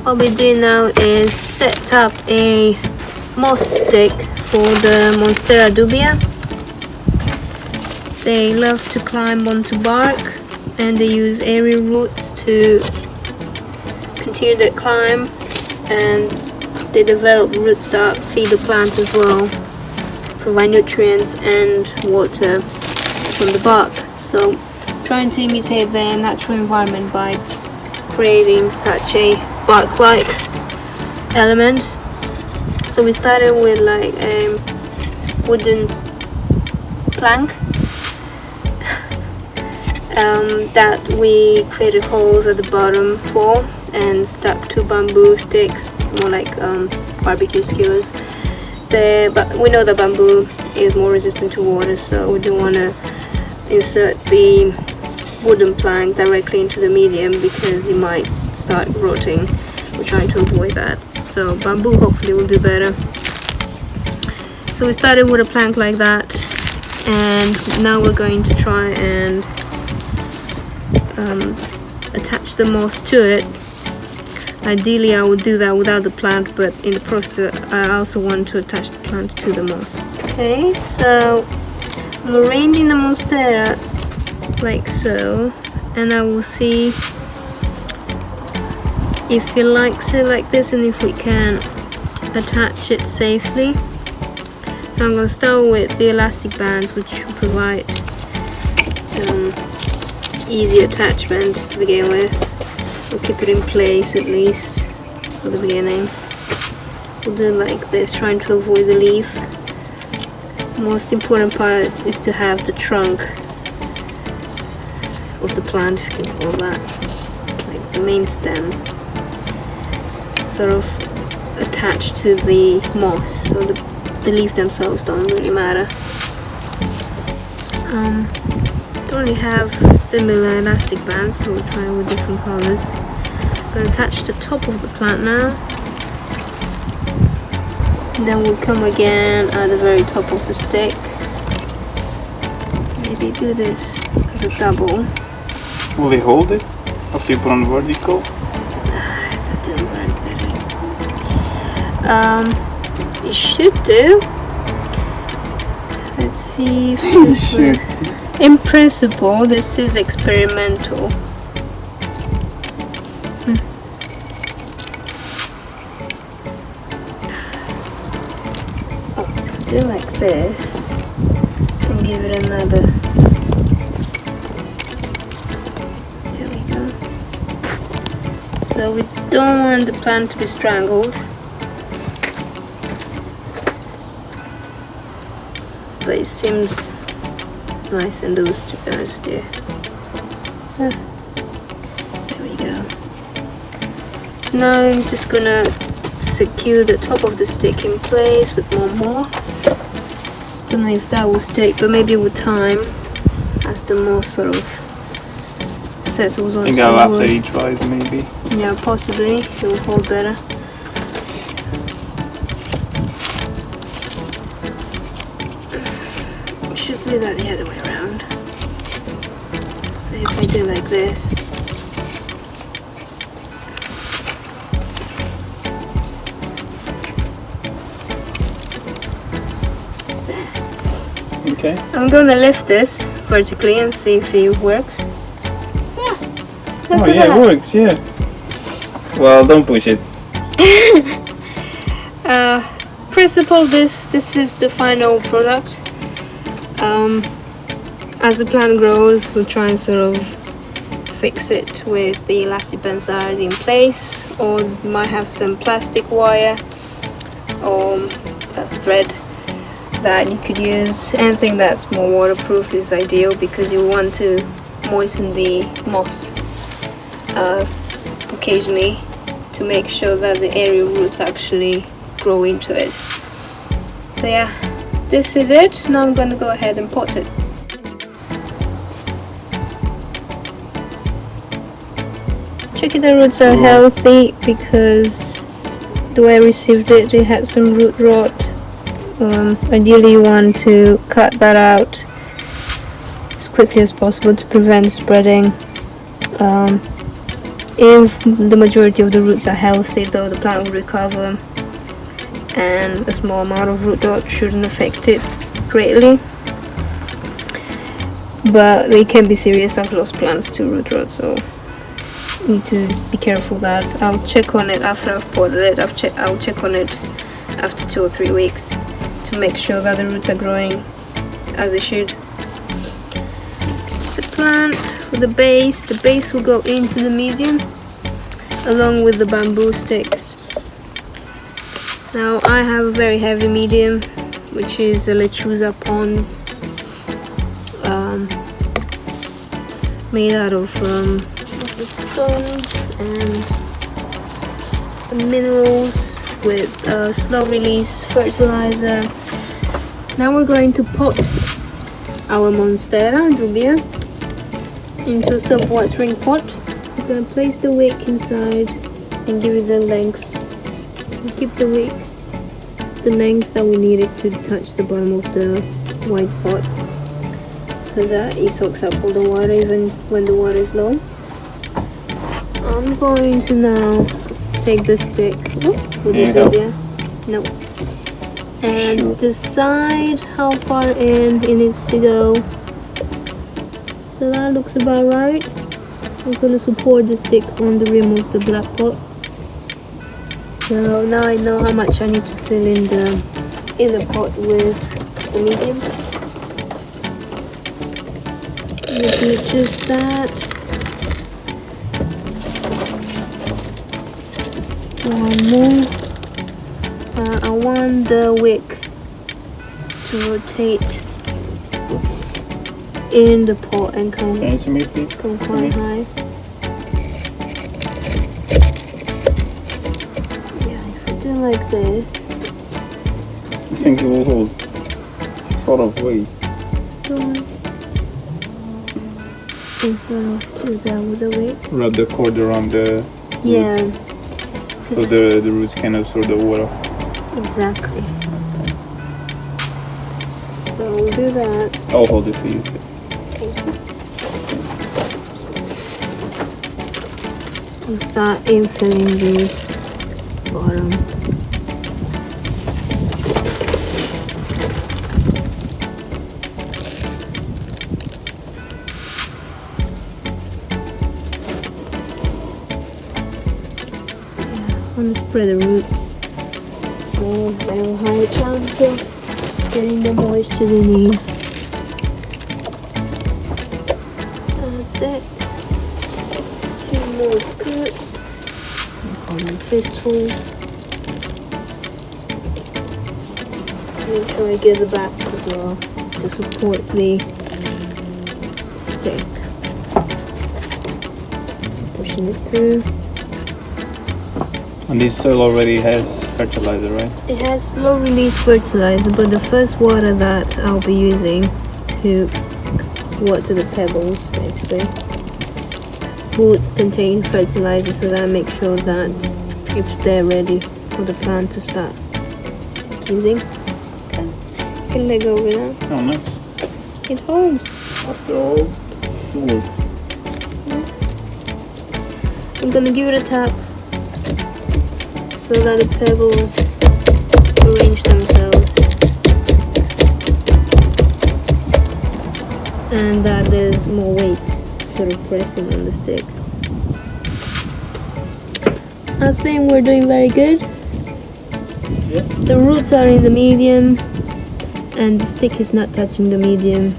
What we're doing now is set up a moss stick for the Monstera Dubia. They love to climb onto bark and they use aerial roots to continue their climb, and they develop roots that feed the plant as well, provide nutrients and water from the bark. So trying to imitate their natural environment by creating such a bark-like element. So we started with like a wooden plank that we created holes at the bottom for and stuck 2 bamboo sticks, more like barbecue skewers there, but we know that bamboo is more resistant to water, so we didn't want to insert the wooden plank directly into the medium because it might start rotting. We're trying to avoid that, so bamboo hopefully will do better. So we started with a plank like that, and now we're going to try and attach the moss to it. Ideally I would do that without the plant, but in the process I also want to attach the plant to the moss. Okay, so I'm arranging the Monstera like so, and I will see if he likes it like this and if we can attach it safely. So I'm going to start with the elastic bands, which provide easy attachment to begin with. We'll keep it in place at least for the beginning. We'll do it like this, trying to avoid the leaf. The most important part is to have the trunk of the plant, if you can call that, like the main stem, sort of attached to the moss, so the leaves themselves don't really matter. Don't really have similar elastic bands, so we'll try with different colors. I'm going to attach the top of the plant now, and then we'll come again at the very top of the stick. Maybe do this as a double. Will they hold it after you put on vertical? That didn't work, did it? It should do. Let's see if this works. In principle, this is experimental. Oh, if we do like this and give it another. There we go. So we don't want the plant to be strangled, but it seems nice and loose, to be honest with you. There we go. So now I'm just gonna secure the top of the stick in place with more moss. Don't know if that will stick, but maybe with time, as the moss sort of settles on. I think after he tries, maybe. Yeah, possibly. It will hold better. Should do that the other way around. So if I do like this, there. Okay. I'm gonna lift this vertically and see if it works. Yeah. Oh yeah, it works. Yeah. Well, don't push it. Principle, this is the final product. As the plant grows, we'll try and sort of fix it with the elastic bands that are already in place, or you might have some plastic wire or thread that you could use. Anything that's more waterproof is ideal because you want to moisten the moss occasionally to make sure that the aerial roots actually grow into it. So yeah, this is it. Now I'm going to go ahead and pot it. Check if the roots are healthy, because the way I received it, it had some root rot. Ideally you want to cut that out as quickly as possible to prevent spreading. If the majority of the roots are healthy, though, the plant will recover, and a small amount of root rot shouldn't affect it greatly. But they can be serious. I've lost plants to root rot, so need to be careful that. I'll check on it after I've potted it. I'll check on it after 2 or 3 weeks to make sure that the roots are growing as they should. The plant with the base will go into the medium along with the bamboo sticks. Now I have a very heavy medium, which is a Lechuza Pons, made out of stones and minerals with slow release fertilizer. Now we're going to pot our Monstera Dubia into a self-watering pot. We're going to place the wick inside and give it the length. We'll keep the wick the length that we need it to touch the bottom of the white pot, so that it soaks up all the water even when the water is low. I'm going to now take the stick with the dubia, and decide how far in it needs to go. So that looks about right. I'm going to support the stick on the rim of the black pot. So now I know how much I need to fill in the pot with the medium. Maybe just that. One more. I want the wick to rotate in the pot and come quite high. Yeah, if I do like this. I think it will hold sort of weight. And sort of do that with the wick. Wrap the cord around the roots, so the roots can absorb the water. Exactly. So we'll do that. I'll hold it for you. We'll start infilling the bottom. I'm going to spread the roots so they have a higher chance of getting the moisture they need. That's it. 2 more scoops. Call them fistfuls. Make sure I get the back as well to support the stick. Pushing it through. And this soil already has fertilizer, right? It has low release fertilizer, but the first water that I'll be using to water the pebbles basically would contain fertilizer, so that I make sure that it's there ready for the plant to start using. Okay. You can let go of it now. Oh, nice. It holds. After all the work. I'm gonna give it a tap so that the pebbles arrange themselves and that there's more weight sort of pressing on the stick. I think we're doing very good. Yeah. The roots are in the medium and the stick is not touching the medium,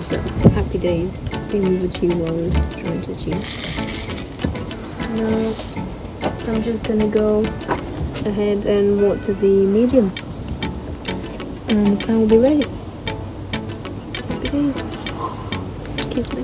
so happy days. I think we've achieved what I was trying to achieve. Now I'm just gonna go ahead and water the medium and the plant will be ready. Happy days. Kiss me.